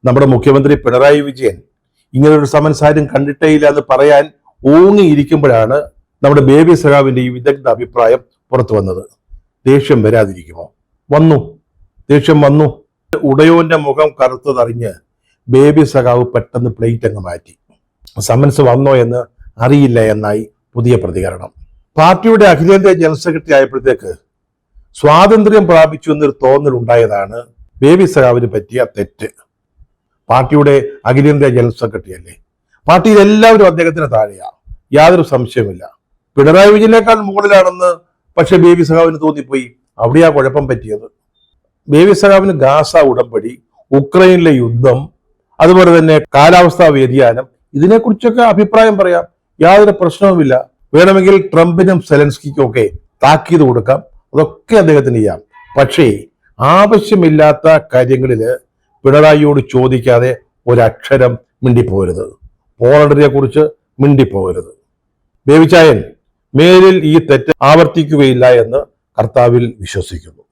നമ്മുടെ മുഖ്യമന്ത്രി പിണറായി വിജയൻ ഇങ്ങനൊരു സമൻസ് ആരും കണ്ടിട്ടേയില്ല എന്ന് പറയാൻ ഊങ്ങിയിരിക്കുമ്പോഴാണ് നമ്മുടെ ബേബി സഖാവിന്റെ ഈ വിദഗ്ധ അഭിപ്രായം പുറത്തു വന്നത്. ദേഷ്യം വരാതിരിക്കുമോ? ദേഷ്യം വന്നു. ഉടയോന്റെ മുഖം കറുത്തതറിഞ്ഞ് ബേബി സഖാവ് പെട്ടെന്ന് പ്ലേറ്റ് അങ്ങ് മാറ്റി. സമൻസ് വന്നോ എന്ന് അറിയില്ല എന്നായി പുതിയ പ്രതികരണം. പാർട്ടിയുടെ അഖിലേന്ത്യാ ജനറൽ സെക്രട്ടറി ആയപ്പോഴത്തേക്ക് സ്വാതന്ത്ര്യം പ്രാപിച്ചു എന്നൊരു തോന്നൽ ഉണ്ടായതാണ് ബേബി സഖാവിന് പറ്റിയ തെറ്റ്. പാർട്ടിയുടെ അഖിലേന്ത്യാ ജനറൽ സെക്രട്ടറി അല്ലേ, പാർട്ടിയിൽ എല്ലാവരും അദ്ദേഹത്തിന് താഴെയാ, യാതൊരു സംശയമില്ല. പിണറായി വിജയനേക്കാൾ മുകളിലാണെന്ന് പക്ഷെ ബേബി സഖാവിന് തോന്നിപ്പോയി. അവിടെയാ കുഴപ്പം പറ്റിയത്. ബേബി സഖാവിന് ഗാസ ഉടമ്പടി, ഉക്രൈനിലെ യുദ്ധം, അതുപോലെ തന്നെ കാലാവസ്ഥാ വ്യതിയാനം, ഇതിനെക്കുറിച്ചൊക്കെ അഭിപ്രായം പറയാം, യാതൊരു പ്രശ്നവുമില്ല. വേണമെങ്കിൽ ട്രംപിനും സെലൻസ്കിക്കും ഒക്കെ താക്കീത് കൊടുക്കാം, അതൊക്കെ അദ്ദേഹത്തിന് ചെയ്യാം. പക്ഷേ ആവശ്യമില്ലാത്ത കാര്യങ്ങളില് പിണറായിയോട് ചോദിക്കാതെ ഒരക്ഷരം മിണ്ടിപ്പോകരുത്. പോളണ്ടിനെ കുറിച്ച് മിണ്ടിപ്പോകരുത്. ബേബിച്ചായൻ മേലിൽ ഈ തെറ്റ് ആവർത്തിക്കുകയില്ല എന്ന് കർത്താവിൽ വിശ്വസിക്കുന്നു.